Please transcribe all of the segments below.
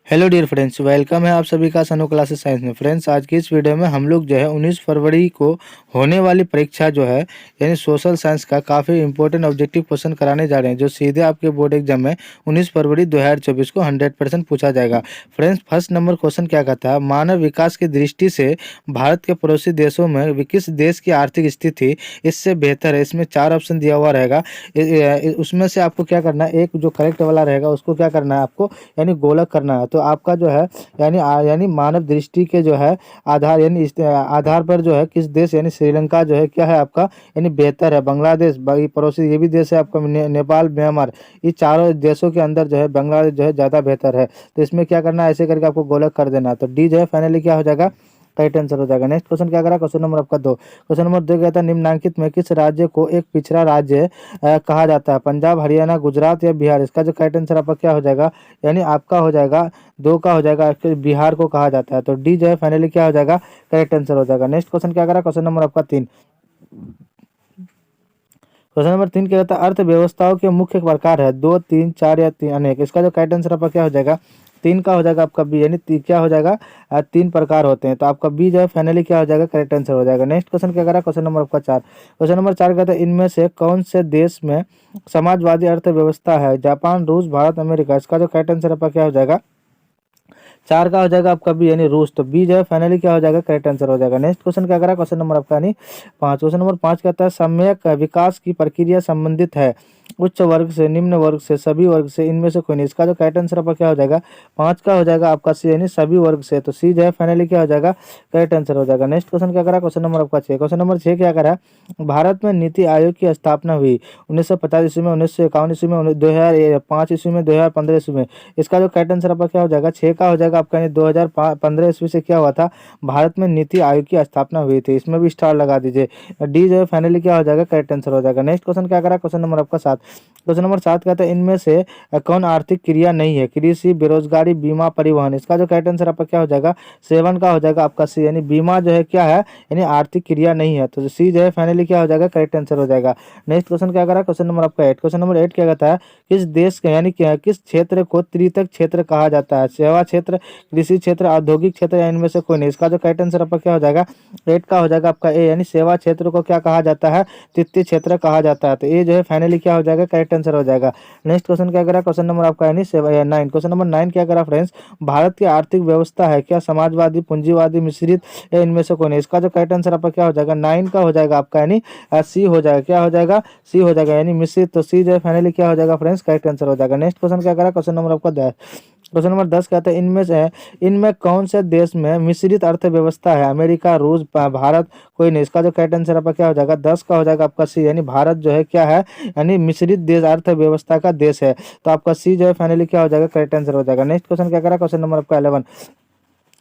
Hello dear friends, welcome है आप सभी का सनो क्लासेस साइंस में। फ्रेंड्स, आज की इस वीडियो में हम लोग जो है 19 फरवरी को होने वाली परीक्षा जो है यानी सोशल साइंस का काफ़ी इंपॉर्टेंट ऑब्जेक्टिव क्वेश्चन कराने जा रहे हैं, जो सीधे आपके बोर्ड एग्जाम में 19 फरवरी 2024 को 100% पूछा जाएगा। फ्रेंड्स, फर्स्ट नंबर क्वेश्चन क्या कहता है, मानव विकास की दृष्टि से भारत के पड़ोसी देशों में किस देश की आर्थिक स्थिति इससे बेहतर है। इसमें 4 ऑप्शन दिया हुआ रहेगा। उसमें से आपको क्या करना है, एक जो करेक्ट वाला रहेगा उसको क्या करना है आपको यानी गोलक करना है। तो आपका जो है यानी मानव दृष्टि के जो है आधार यानी आधार पर जो है किस देश यानी श्रीलंका जो है क्या है आपका यानी बेहतर है। बांग्लादेश बाकी पड़ोसी ये भी देश है आपका, नेपाल, म्यांमार, ये चारों देशों के अंदर जो है बांग्लादेश जो है ज़्यादा बेहतर है। तो इसमें क्या करना है, ऐसे करके आपको गोलक कर देना है। तो डी जो है फाइनली क्या हो जाएगा, राइट आंसर हो जाएगा। नेक्स्ट क्वेश्चन क्या करा, क्वेश्चन नंबर आपका 2। क्वेश्चन नंबर 2 कहता है निम्नलिखित में किस राज्य को एक पिछड़ा राज्य कहा जाता है, पंजाब, हरियाणा, गुजरात या बिहार। इसका जो करेक्ट आंसर आपका क्या हो जाएगा, यानी आपका हो जाएगा 2 का हो जाएगा, फिर बिहार को कहा जाता है। तो डी जो है फाइनली क्या हो जाएगा, करेक्ट आंसर हो जाएगा। नेक्स्ट क्वेश्चन क्या करा, क्वेश्चन नंबर आपका 3। क्वेश्चन नंबर 3 क्या रहता है, अर्थव्यवस्थाओं के मुख्य प्रकार है 2, 3, 4 या 3 अनेक। इसका जो करेक्ट आंसर आपका क्या हो जाएगा, 3 का हो जाएगा आपका बी, यानी क्या हो जाएगा 3 प्रकार होते हैं। तो आपका बी जो है फाइनली क्या हो जाएगा, करेक्ट आंसर हो जाएगा। नेक्स्ट क्वेश्चन क्या करा, क्वेश्चन नंबर आपका 4। क्वेश्चन नंबर 4 कहता है इनमें से कौन से देश में समाजवादी अर्थव्यवस्था है, जापान, रूस, भारत, अमेरिका। इसका जो करेक्ट आंसर आपका क्या हो जाएगा, 4 का हो जाएगा आपका बी यानी रूस। तो बी जो है फाइनली क्या हो जाएगा, करेक्ट आंसर हो जाएगा। नेक्स्ट क्वेश्चन क्या करा, क्वेश्चन नंबर आपका यानी 5। क्वेश्चन नंबर 5 कहता है सम्यक विकास की प्रक्रिया संबंधित है उच्च वर्ग से, निम्न वर्ग से, सभी वर्ग से, इनमें से कोई नहीं। इसका जो करेक्ट आंसर आपका क्या हो जाएगा, 5 का हो जाएगा आपका सी यानी सभी वर्ग से। तो सी जो है फाइनली क्या हो जाएगा, करेक्ट आंसर हो जाएगा। नेक्स्ट क्वेश्चन क्या करा, क्वेश्चन नंबर आपका 6। क्वेश्चन नंबर 6 क्या करा, भारत में नीति आयोग की स्थापना हुई 1950 ईस्वी में, 1951 ईस्वी में, 2005 ईस्वी में, 2015 ईस्वी में। इसका जो करेक्ट आंसर आपका क्या हो जाएगा, 6 का हो जाएगा आपका यानी 2015 ईस्वी से क्या हुआ था, भारत में नीति आयोग की स्थापना हुई थी। इसमें भी स्टार लगा दीजिए। डी जो है फाइनली क्या हो जाएगा, करेक्ट आंसर हो जाएगा। नेक्स्ट क्वेश्चन क्या करा, क्वेश्चन नंबर आपका 7। क्वेश्चन नंबर 7 कहता है इनमें से कौन आर्थिक क्रिया नहीं है, कृषि, बेरोजगारी, बीमा, परिवहन। इसका जो करेक्ट आंसर आपका क्या हो जाएगा, 7 का हो जाएगा आपका सी, यानी बीमा जो है क्या है यानी आर्थिक क्रिया नहीं है। तो सी जो है फाइनली क्या हो जाएगा, करेक्ट आंसर हो जाएगा। नेक्स्ट क्वेश्चन क्या करा, क्वेश्चन नंबर आपका 8। क्वेश्चन नंबर 8 क्या कहता है, किस देश के यानी किस क्षेत्र को त्रितक क्षेत्र कहा जाता है, सेवा क्षेत्र, कृषि क्षेत्र, औद्योगिक क्षेत्र या इनमें से कोई नहीं। इसका जो करेक्ट आंसर आपका क्या हो जाएगा, 8 का हो जाएगा आपका ए, यानी सेवा क्षेत्र को क्या कहा जाता है, तृतीय क्षेत्र कहा जाता है। तो ये जो है फाइनली क्या हो जाएगा, करेक्ट आंसर हो जाएगा। नेक्स्ट क्वेश्चन क्या करा, क्वेश्चन नंबर आपका यानी 9। क्वेश्चन नंबर 9 क्या करा फ्रेंड्स, भारत की आर्थिक व्यवस्था है क्या समाजवादी, पूंजीवादी, मिश्रित या इनमें से कोई नहीं। इसका जो करेक्ट आंसर आपका क्या हो जाएगा, 9 का हो जाएगा आपका यानी सी हो जाएगा, क्या हो जाएगा, सी हो जाएगा यानी मिश्रित। तो सी जो है फाइनली क्या हो जाएगा फ्रेंड्स, करेक्ट आंसर हो जाएगा। नेक्स्ट क्वेश्चन क्या करा, क्वेश्चन नंबर आपका 10। क्वेश्चन नंबर 10 कहते हैं इनमें कौन से देश में मिश्रित अर्थव्यवस्था है, अमेरिका, रूस, भारत, कोई नहीं। इसका जो करेक्ट आंसर आपका क्या हो जाएगा, 10 का हो जाएगा आपका सी, यानी भारत जो है क्या है यानी मिश्रित देश अर्थव्यवस्था का देश है। तो आपका सी जो है फाइनली क्या हो जाएगा, करेक्ट आंसर हो जाएगा। नेक्स्ट क्वेश्चन क्या करा, क्वेश्चन नंबर आपका 11।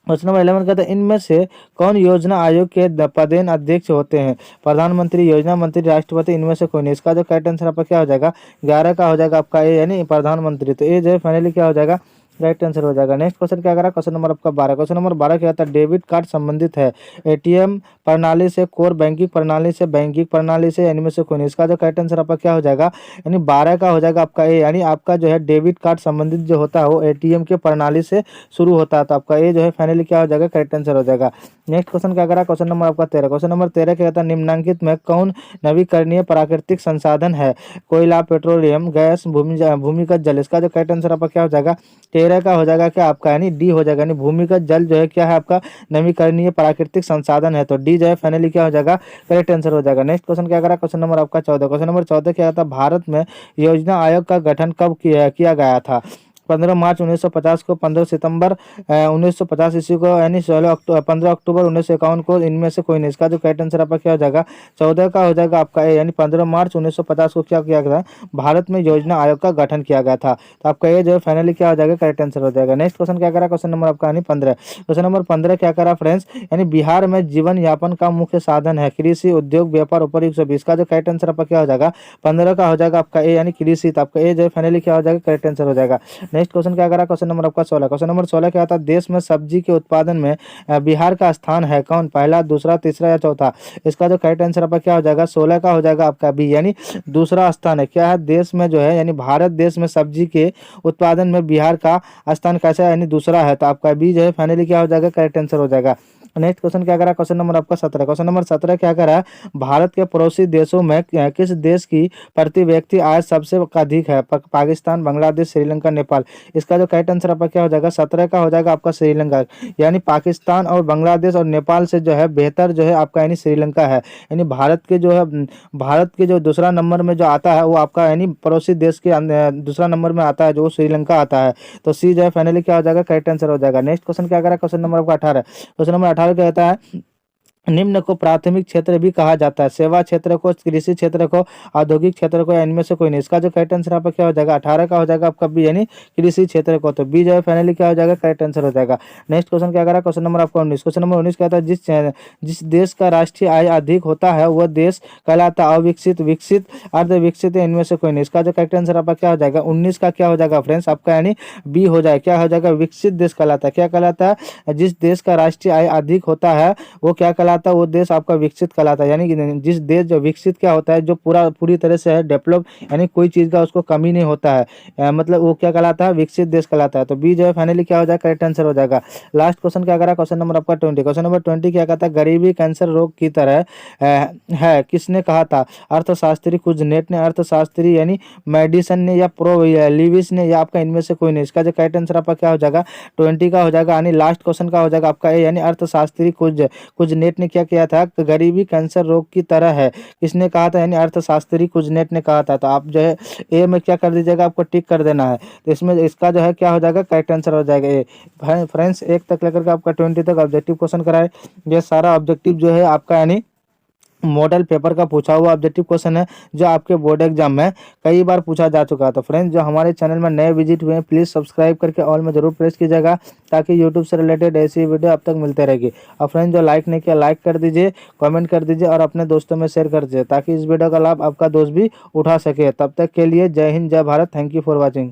क्वेश्चन नंबर 11 कहता है इनमें से कौन योजना आयोग के पदेन अध्यक्ष होते हैं, प्रधानमंत्री, योजना मंत्री, राष्ट्रपति, इनमें से कोई नहीं। इसका जो करेक्ट आंसर आपका क्या हो जाएगा, 11 का हो जाएगा आपका ए यानी प्रधानमंत्री। तो ये जो है फाइनली क्या हो जाएगा, राइट आंसर हो जाएगा। नेक्स्ट क्वेश्चन क्या करा, क्वेश्चन नंबर आपका 12। क्वेश्चन नंबर 12 क्या कहता है डेबिट कार्ड संबंधित है एटीएम प्रणाली से, कोर बैंकिंग प्रणाली से, बैंकिंग प्रणाली से, इनमें से कोई नहीं। इसका जो करेक्ट आंसर आपका क्या हो जाएगा, यानी 12 का हो जाएगा आपका ए, यानी आपका जो है डेबिट कार्ड संबंधित जो होता है वो एटीएम के प्रणाली से शुरू होता है। तो आपका ए जो है फाइनली क्या हो जाएगा, करेक्ट आंसर हो जाएगा। नेक्स्ट क्वेश्चन क्या करा, क्वेश्चन नंबर आपका 13। क्वेश्चन नंबर 13 क्या कहता है निम्नलिखित में कौन नवीकरणीय प्राकृतिक संसाधन है, कोयला, पेट्रोलियम, गैस, भूमिगत जल। इसका जो करेक्ट आंसर आपका क्या हो जाएगा, 13 का हो जाएगा क्या आपका यानी डी हो जाएगा, यानी भूमिगत जल जो है क्या है आपका नवीकरणीय प्राकृतिक संसाधन है। तो डी जो है फाइनली क्या हो जाएगा, करेक्ट आंसर हो जाएगा। नेक्स्ट क्वेश्चन क्या करा, क्वेश्चन नंबर आपका 14। क्वेश्चन नंबर 14 क्या था, भारत में योजना आयोग का गठन कब किया गया था, 15 मार्च 1950 को, 15 सितंबर 1950 ईस्वी को, यानी 15 अक्टूबर 1951 को, इनमें से कोई नहीं। इसका जो करेक्ट आंसर आपका क्या हो जाएगा, 14 का हो जाएगा आपका ए, यानी 15 मार्च 1950 को क्या किया गया, भारत में योजना आयोग का गठन किया गया था। तो आपका ये जो है फाइनली क्या हो जाएगा, करेक्ट आंसर हो जाएगा। नेक्स्ट क्वेश्चन क्या करा, क्वेश्चन नंबर आपका यानी 15। क्वेश्चन नंबर 15 क्या करा फ्रेंड्स, यानी बिहार में जीवन यापन का मुख्य साधन है कृषि, उद्योग, व्यापार, उपयुक्त सभी। इसका जो करेक्ट आंसर आपका क्या हो जाएगा, 15 का हो जाएगा आपका ए यानी कृषि। तो आपका ए जो है फाइनली क्या हो जाएगा, करेक्ट आंसर हो जाएगा। नेक्स्ट क्वेश्चन क्या करा, क्वेश्चन नंबर आपका 16। क्वेश्चन नंबर 16 क्या था, देश में सब्जी के उत्पादन में बिहार का स्थान है कौन, पहला, दूसरा, तीसरा या चौथा। इसका जो करेक्ट आंसर आपका क्या हो जाएगा, 16 का हो जाएगा आपका बी, यानी दूसरा स्थान है। क्या है, देश में जो है यानी भारत देश में सब्जी के उत्पादन में बिहार का स्थान कैसा है, यानी दूसरा है। तो आपका बी जो है फाइनली क्या हो जाएगा, करेक्ट आंसर हो जाएगा। नेक्स्ट क्वेश्चन क्या करा, क्वेश्चन नंबर आपका 17। क्वेश्चन नंबर 17 क्या करा, भारत के पड़ोसी देशों में किस देश की प्रति व्यक्ति आय सबसे अधिक है, पाकिस्तान, बांग्लादेश, श्रीलंका, नेपाल। इसका जो करेक्ट आंसर आपका क्या हो जाएगा, 17 का हो जाएगा आपका श्रीलंका, यानी पाकिस्तान और बांग्लादेश और नेपाल से जो है बेहतर जो है आपका यानी श्रीलंका है। यानी भारत के जो है भारत के जो दूसरा नंबर में जो आता है वो आपका यानी पड़ोसी देश के दूसरा नंबर में आता है जो श्रीलंका आता है। तो सी जो है फाइनली क्या हो जाएगा, करेक्ट आंसर हो जाएगा। नेक्स्ट क्वेश्चन क्या करा, क्वेश्चन नंबर आपका 18। क्वेश्चन नंबर 18 क्या कहता है, निम्न को प्राथमिक क्षेत्र भी कहा जाता है, सेवा क्षेत्र को, कृषि क्षेत्र को, औद्योगिक क्षेत्र को, या इनमें से कोई नहीं। इसका जो करेक्ट आंसर आपका क्या हो जाएगा, 18 का हो जाएगा आपका बी, यानी कृषि क्षेत्र को। तो बी जो है फाइनली क्या हो जाएगा, करेक्ट आंसर हो जाएगा। नेक्स्ट क्वेश्चन क्या करा, क्वेश्चन नंबर आपका 19। क्वेश्चन नंबर 19 कहता है, जिस देश का राष्ट्रीय आय अधिक होता है वह देश कहलाता है अविकसित, विकसित, अर्धविकसित, या इनमें से कोई नहीं। इसका जो करेक्ट आंसर आपका क्या हो जाएगा, 19 का क्या हो जाएगा फ्रेंड्स आपका, यानी बी हो जाएगा। क्या हो जाएगा, विकसित देश कहलाता है। क्या कहलाता है, जिस देश का राष्ट्रीय आय अधिक होता है वो क्या कहलाता है, वो देश आपका विकसित कहलाता है। यानी कि जिस देश जो विकसित क्या होता है, जो पूरी तरह से है डेवलप, यानी कोई चीज का उसको कमी नहीं होता है, मतलब वो क्या कहलाता है, विकसित देश कहलाता है। तो बी जो है फाइनली क्या हो जाएगा, करेक्ट आंसर हो जाएगा। लास्ट क्वेश्चन क्या करा, क्वेश्चन नंबर आपका 20। क्वेश्चन नंबर 20 क्या कहता है, गरीबी कैंसर रोग की तरह है, किसने कहा था, अर्थशास्त्री कुजनेट ने, अर्थशास्त्री यानी मेडिसन ने, या प्रो लिविस ने, या आपका इनमें से कोई नहीं। इसका जो करेक्ट आंसर आपका क्या हो जाएगा, 20 का हो जाएगा। यानी लास्ट क्वेश्चन का हो जाएगा आपका ए, यानी अर्थशास्त्री कुजनेट ने क्या किया था, गरीबी कैंसर रोग की तरह है, किसने कहा था, यानी अर्थशास्त्री कुजनेट ने कहा था। तो आप जो है ए में क्या कर दीजिएगा, आपको टिक कर देना है। तो इसमें इसका जो है क्या हो जाएगा, करेक्ट आंसर हो जाएगा ए। फ्रेंड्स 1 तक लेकर के आपका 20 तक ऑब्जेक्टिव क्वेश्चन कराए। ये सारा ऑब्जेक्टिव जो है आपका यानी मॉडल पेपर का पूछा हुआ ऑब्जेक्टिव क्वेश्चन है, जो आपके बोर्ड एग्जाम में कई बार पूछा जा चुका है। तो फ्रेंड्स जो हमारे चैनल में नए विजिट हुए हैं, प्लीज़ सब्सक्राइब करके ऑल में जरूर प्रेस कीजिएगा, ताकि यूट्यूब से रिलेटेड ऐसी वीडियो अब तक मिलते रहेगी। और फ्रेंड्स जो लाइक नहीं किया, लाइक कर दीजिए, कमेंट कर दीजिए और अपने दोस्तों में शेयर कर दीजिए, ताकि इस वीडियो का लाभ आपका दोस्त भी उठा सके। तब तक के लिए जय हिंद, जय Bharat. Thank you for watching.